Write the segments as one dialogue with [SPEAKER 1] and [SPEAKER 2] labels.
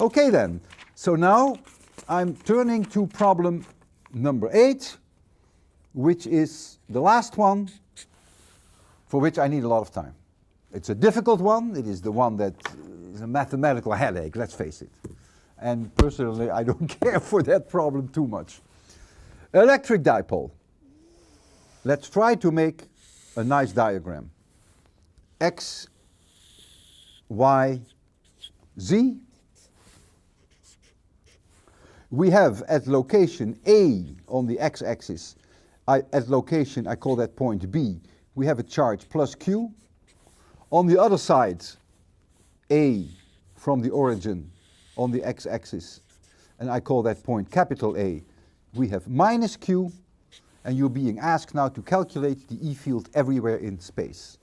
[SPEAKER 1] Okay then, so now I'm turning to problem number 8, which is the last one for which I need a lot of time. It's a difficult one. It is the one that is a mathematical headache, let's face it. And personally, I don't care for that problem too much. Electric dipole. Let's try to make a nice diagram. X, Y, Z. We have at location A on the x-axis, at location I call that point B, we have a charge plus Q. On the other side, A from the origin on the x-axis, and I call that point capital A, we have minus Q, and you're being asked now to calculate the E field everywhere in space.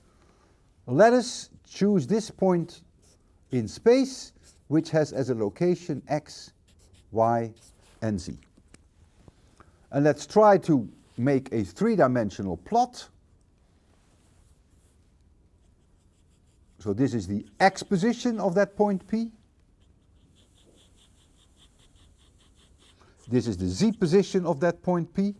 [SPEAKER 1] Let us choose this point in space, which has as a location X, Y, and Z. And let's try to make a three-dimensional plot. So this is the X position of that point P. This is the Z position of that point P.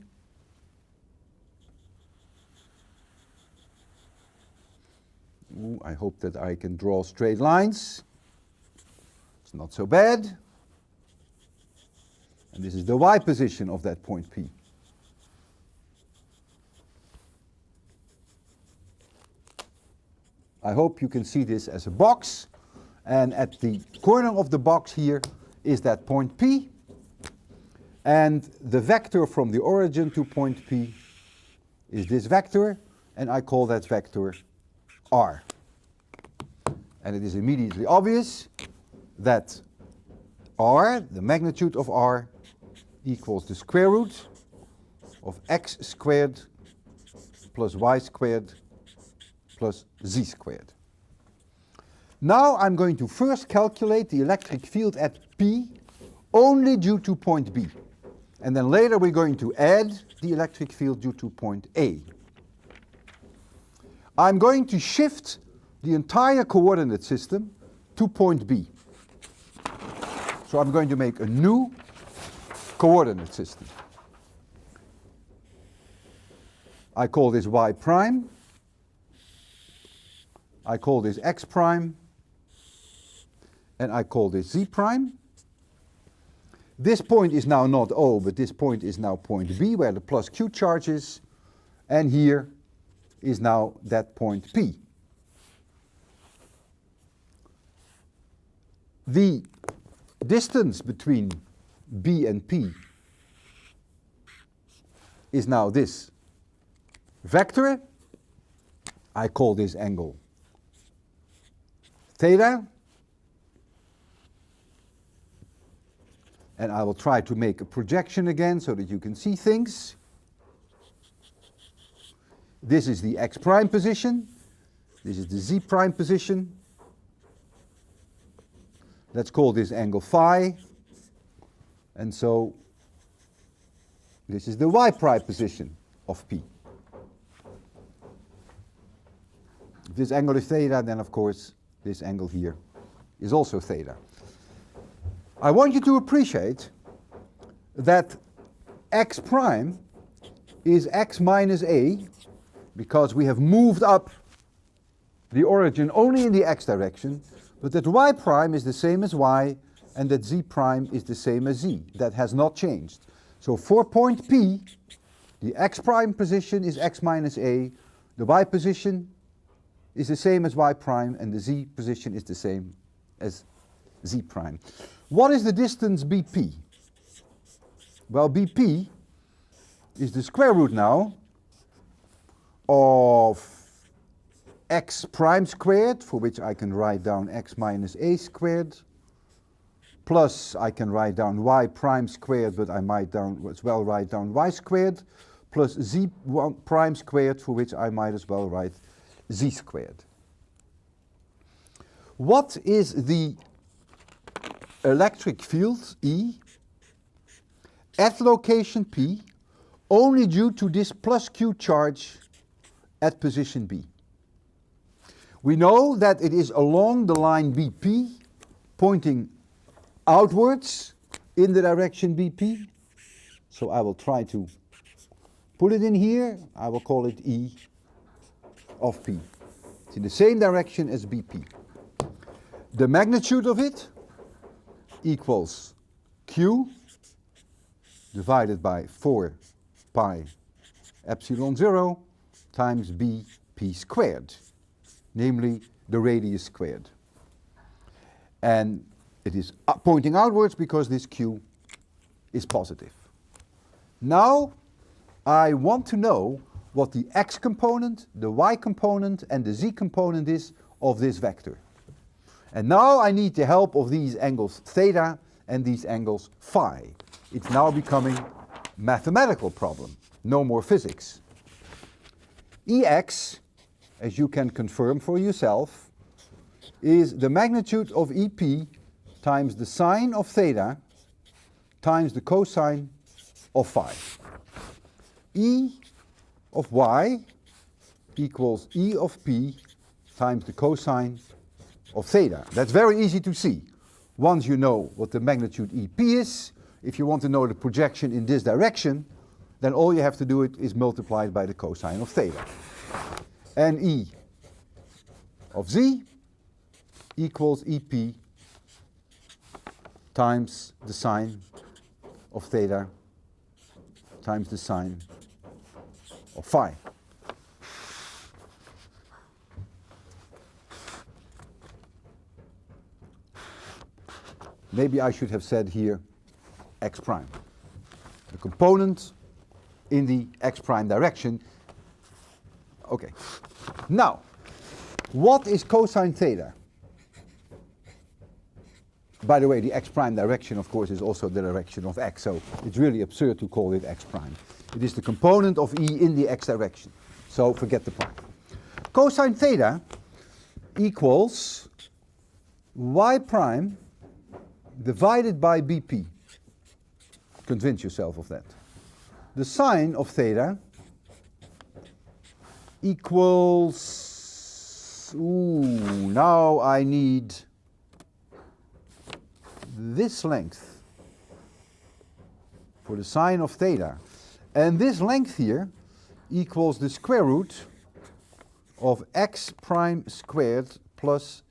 [SPEAKER 1] Ooh, I hope that I can draw straight lines. It's not so bad. And this is the Y position of that point P. I hope you can see this as a box, and at the corner of the box here is that point P, and the vector from the origin to point P is this vector, and I call that vector R. And it is immediately obvious that R, the magnitude of R, equals the square root of x squared plus y squared plus z squared. Now I'm going to first calculate the electric field at P only due to point B. And then later we're going to add the electric field due to point A. I'm going to shift the entire coordinate system to point B. So I'm going to make a new coordinate system. I call this y prime. I call this x prime. And I call this z prime. This point is now not O, but this point is now point B, where the plus Q charge is. And here is now that point P. The distance between B and P is now this vector. I call this angle theta. And I will try to make a projection again so that you can see things. This is the x prime position. This is the z prime position. Let's call this angle phi. And so this is the y prime position of P. If this angle is theta, then of course this angle here is also theta. I want you to appreciate that x prime is x minus a, because we have moved up the origin only in the x direction, but that y prime is the same as y, and that z prime is the same as z. That has not changed. So for point P, the x prime position is x minus a, the y position is the same as y prime, and the z position is the same as z prime. What is the distance BP? Well, BP is the square root now of x prime squared, for which I can write down x minus a squared, plus I can write down y prime squared, but I might as well write down y squared, plus z prime squared, for which I might as well write z squared. What is the electric field E at location P only due to this plus Q charge at position B? We know that it is along the line BP pointing outwards in the direction BP. So I will try to put it in here. I will call it E of P. It's in the same direction as BP. The magnitude of it equals Q divided by 4 pi epsilon 0 times BP squared, namely the radius squared. And it is pointing outwards because this Q is positive. Now I want to know what the x component, the y component and the z component is of this vector. And now I need the help of these angles theta and these angles phi. It's now becoming a mathematical problem, no more physics. Ex, as you can confirm for yourself, is the magnitude of EP times the sine of theta times the cosine of phi. E of y equals E of P times the cosine of theta. That's very easy to see. Once you know what the magnitude EP is, if you want to know the projection in this direction, then all you have to do is multiply it by the cosine of theta. And E of z equals EP times the sine of theta times the sine of phi. Maybe I should have said here x prime. The component in the x prime direction. Okay. Now, what is cosine theta? By the way, the x prime direction, of course, is also the direction of x, so it's really absurd to call it x prime. It is the component of E in the x direction, so forget the prime. Cosine theta equals y prime divided by BP. Convince yourself of that. The sine of theta equals, now I need this length for the sine of theta. And this length here equals the square root of x prime squared plus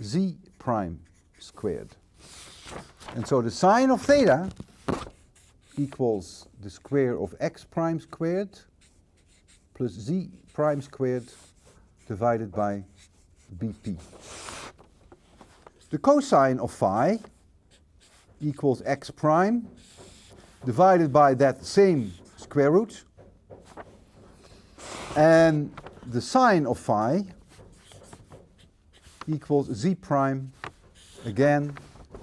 [SPEAKER 1] z prime squared. And so the sine of theta equals the square of x prime squared plus z prime squared divided by BP. The cosine of phi equals x prime divided by that same square root, and the sine of phi equals z prime, again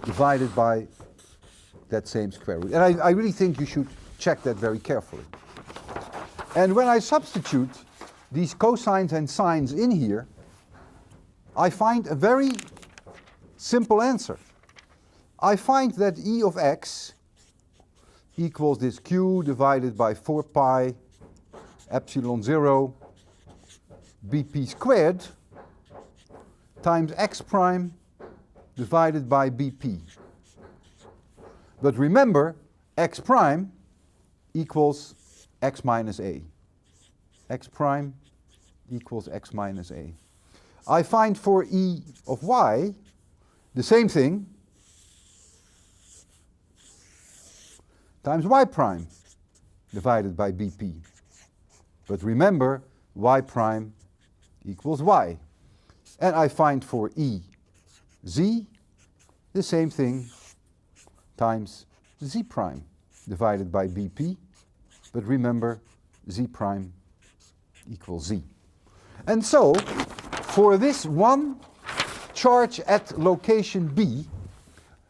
[SPEAKER 1] divided by that same square root. And I really think you should check that very carefully. And when I substitute these cosines and sines in here, I find a very simple answer. I find that E of x equals this Q divided by 4 pi epsilon 0 BP squared times x prime divided by BP. But remember, x prime equals x minus a. X prime equals x minus a. I find for E of y the same thing times y prime divided by BP. But remember, y prime equals y. And I find for E z the same thing times z prime divided by BP. But remember, z prime equals z. And so, for this one charge at location B,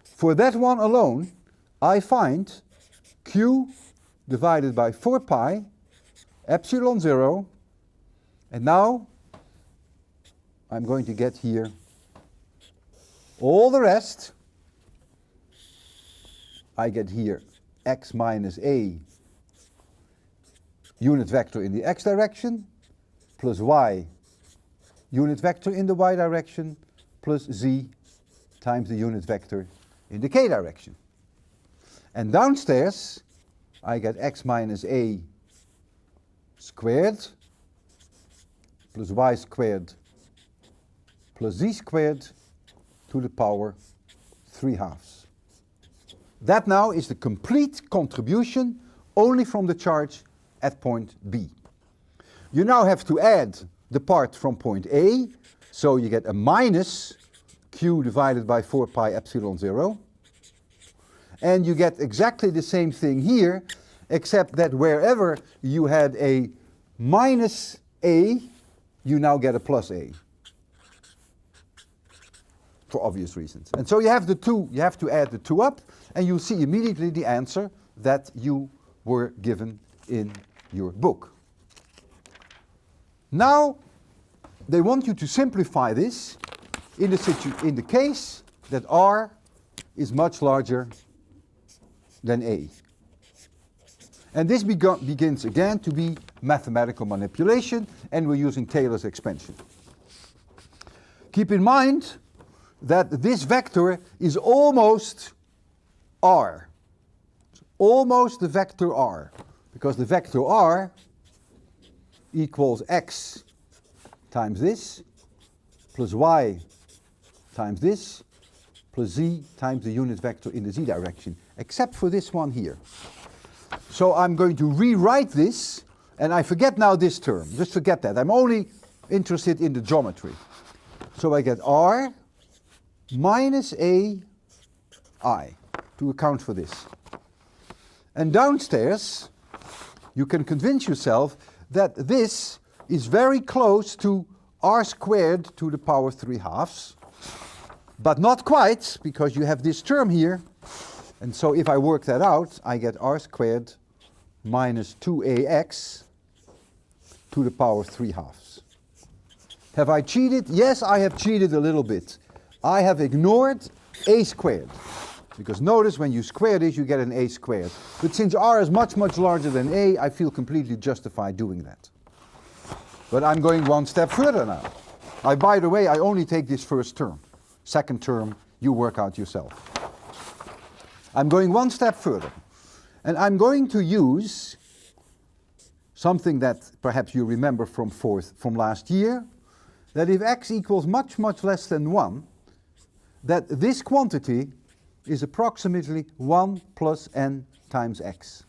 [SPEAKER 1] for that one alone, I find Q divided by 4 pi epsilon 0, and now I'm going to get here all the rest. I get here x minus a unit vector in the x direction plus y unit vector in the y direction plus z times the unit vector in the k direction. And downstairs, I get x minus a squared plus y squared plus z squared to the power 3/2. That now is the complete contribution only from the charge at point B. You now have to add the part from point A, so you get a minus q divided by 4 pi epsilon 0. And you get exactly the same thing here, except that wherever you had a minus a, you now get a plus a. For obvious reasons. And so you have to add the two up, and you'll see immediately the answer that you were given in your book. Now, they want you to simplify this in the case that R is much larger than A. And this begins again to be mathematical manipulation, and we're using Taylor's expansion. Keep in mind that this vector is almost R. It's almost the vector R, because the vector R equals x times this, plus y times this, plus z times the unit vector in the z direction, except for this one here. So I'm going to rewrite this, and I forget now this term. Just forget that. I'm only interested in the geometry. So I get R minus a I to account for this. And downstairs, you can convince yourself that this is very close to r squared to the power 3/2, but not quite, because you have this term here. And so if I work that out, I get r squared minus 2ax to the power 3/2. Have I cheated? Yes, I have cheated a little bit. I have ignored a squared, because notice when you square this, you get an a squared. But since r is much, much larger than a, I feel completely justified doing that. But I'm going one step further now. By the way, I only take this first term. Second term, you work out yourself. I'm going one step further. And I'm going to use something that perhaps you remember from last year, that if x equals much, much less than 1, that this quantity is approximately 1 plus n times x.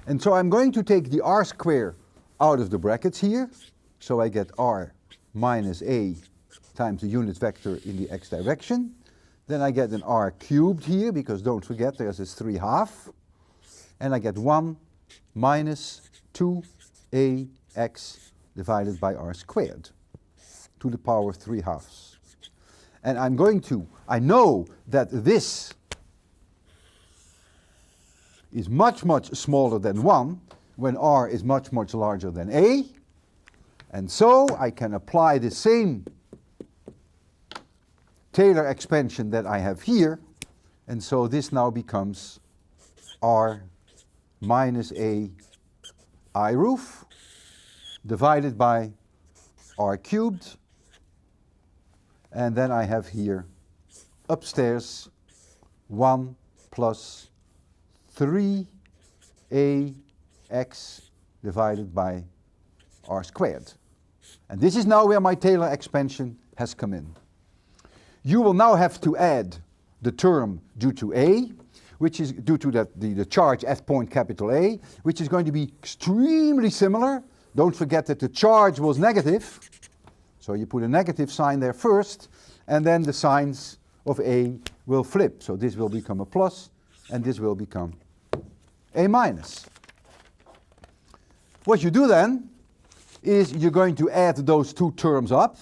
[SPEAKER 1] And so I'm going to take the r square out of the brackets here, so I get r minus a times the unit vector in the x direction. Then I get an r cubed here, because don't forget there's this 3/2. And I get 1 minus 2ax divided by r squared to the power 3/2. And I know that this is much, much smaller than 1 when r is much, much larger than a. And so I can apply the same Taylor expansion that I have here. And so this now becomes r minus a I roof divided by r cubed. And then I have here upstairs 1 plus 3ax divided by r squared. And this is now where my Taylor expansion has come in. You will now have to add the term due to A, which is due to the charge at point capital A, which is going to be extremely similar. Don't forget that the charge was negative. So you put a negative sign there first, and then the signs of A will flip. So this will become a plus, and this will become a minus. What you do then is you're going to add those two terms up.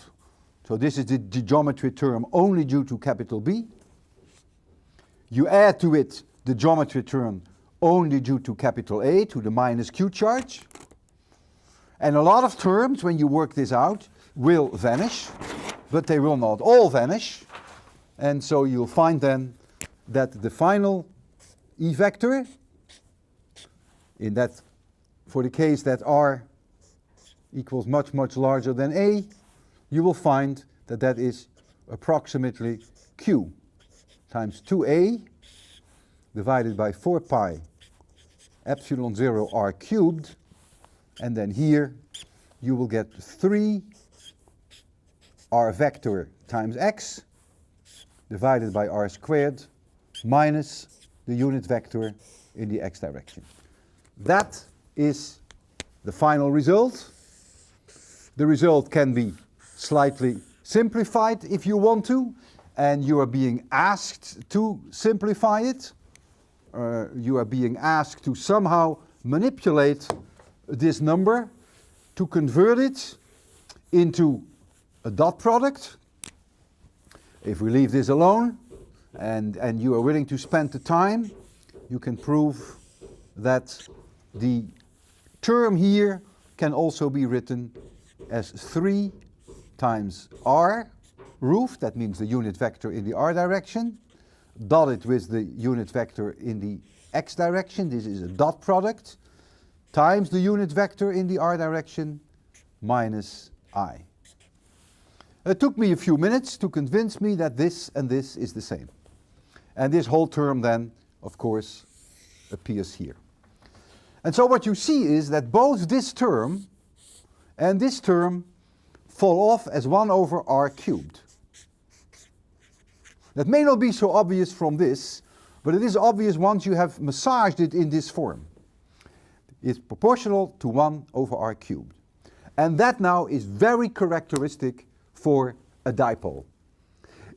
[SPEAKER 1] So this is the geometry term only due to capital B. You add to it the geometry term only due to capital A, to the minus q charge. And a lot of terms, when you work this out, will vanish, but they will not all vanish. And so you'll find then that the final E vector, for the case that R equals much, much larger than A, you will find that that is approximately Q times 2a divided by 4 pi epsilon 0 r cubed, and then here you will get 3 r vector times x divided by r squared minus the unit vector in the x direction. That is the final result. The result can be slightly simplified if you want to, and you are being asked to simplify it. You are being asked to somehow manipulate this number to convert it into a dot product. If we leave this alone and you are willing to spend the time, you can prove that the term here can also be written as 3 times r roof, that means the unit vector in the r direction, dotted with the unit vector in the x direction, this is a dot product, times the unit vector in the r direction minus I. It took me a few minutes to convince me that this and this is the same. And this whole term then, of course, appears here. And so what you see is that both this term and this term fall off as 1 over r cubed. That may not be so obvious from this, but it is obvious once you have massaged it in this form. It's proportional to 1 over r cubed. And that now is very characteristic for a dipole.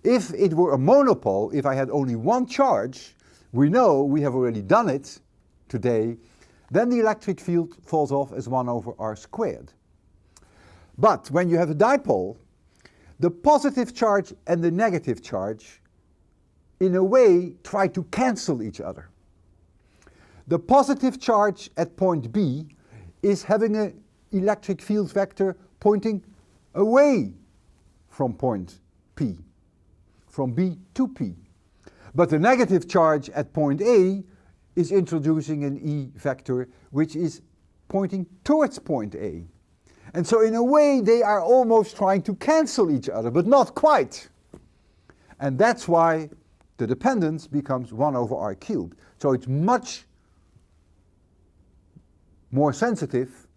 [SPEAKER 1] If it were a monopole, if I had only one charge, we know, we have already done it today, then the electric field falls off as 1 over r squared. But when you have a dipole, the positive charge and the negative charge in a way try to cancel each other. The positive charge at point B is having an electric field vector pointing away from point P, from B to P. But the negative charge at point A is introducing an E vector which is pointing towards point A. And so in a way they are almost trying to cancel each other, but not quite. And that's why the dependence becomes 1 over r cubed. So it's much more sensitive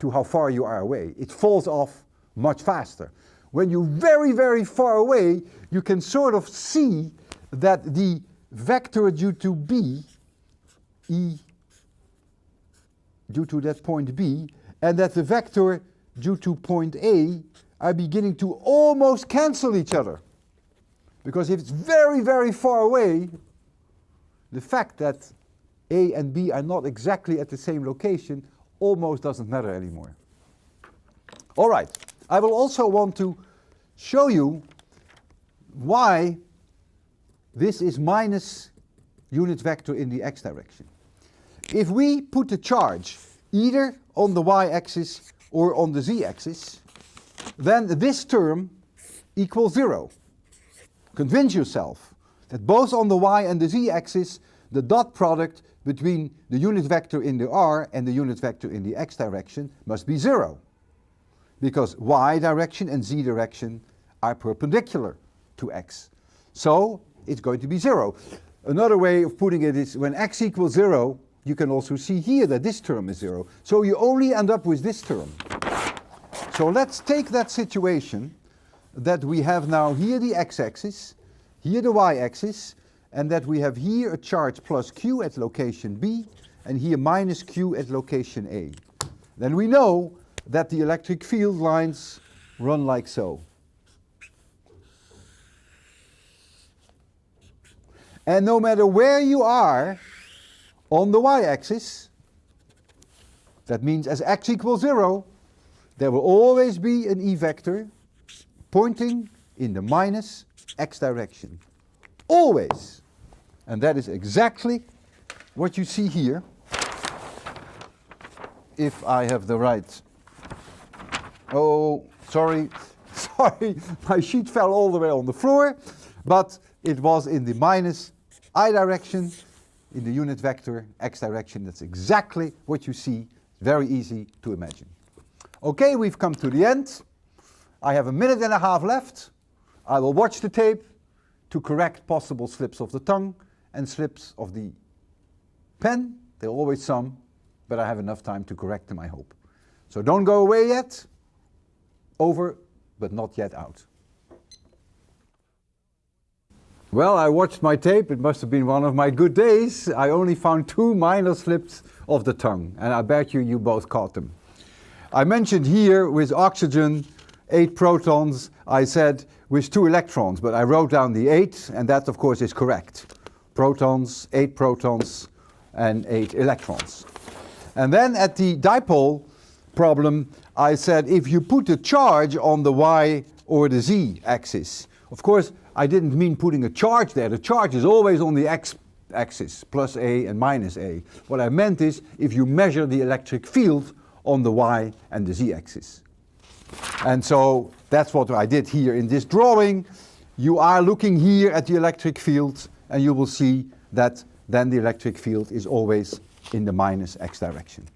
[SPEAKER 1] to how far you are away. It falls off much faster. When you're very, very far away, you can sort of see that the vector due to B, E, due to that point B, and that the vector due to point A are beginning to almost cancel each other. Because if it's very, very far away, the fact that A and B are not exactly at the same location almost doesn't matter anymore. All right, I will also want to show you why this is minus unit vector in the x direction. If we put the charge either on the y-axis or on the z-axis, then this term equals 0. Convince yourself that both on the y and the z-axis, the dot product between the unit vector in the r and the unit vector in the x direction must be 0. Because y direction and z direction are perpendicular to x. So it's going to be 0. Another way of putting it is when x equals 0, you can also see here that this term is 0. So you only end up with this term. So let's take that situation that we have now here the x-axis, here the y-axis, and that we have here a charge plus q at location B, and here minus q at location A. Then we know that the electric field lines run like so. And no matter where you are on the y-axis, that means as x equals 0, there will always be an E vector pointing in the minus x direction. Always. And that is exactly what you see here. If I have the right... Oh, sorry, my sheet fell all the way on the floor, but it was in the minus I direction, in the unit vector x direction. That's exactly what you see. Very easy to imagine. Okay, we've come to the end. I have a minute and a half left. I will watch the tape to correct possible slips of the tongue and slips of the pen. They'll always some, but I have enough time to correct them, I hope. So don't go away yet. Over, but not yet out. Well, I watched my tape. It must have been one of my good days. I only found 2 minor slips of the tongue, and I bet you both caught them. I mentioned here with oxygen 8 protons, I said with 2 electrons, but I wrote down the 8, and that of course is correct. Protons, 8 protons, and 8 electrons. And then at the dipole problem, I said if you put a charge on the y or the z axis, of course I didn't mean putting a charge there. The charge is always on the x axis, plus a and minus a. What I meant is if you measure the electric field on the y and the z axis. And so that's what I did here in this drawing. You are looking here at the electric field, and you will see that then the electric field is always in the minus x direction.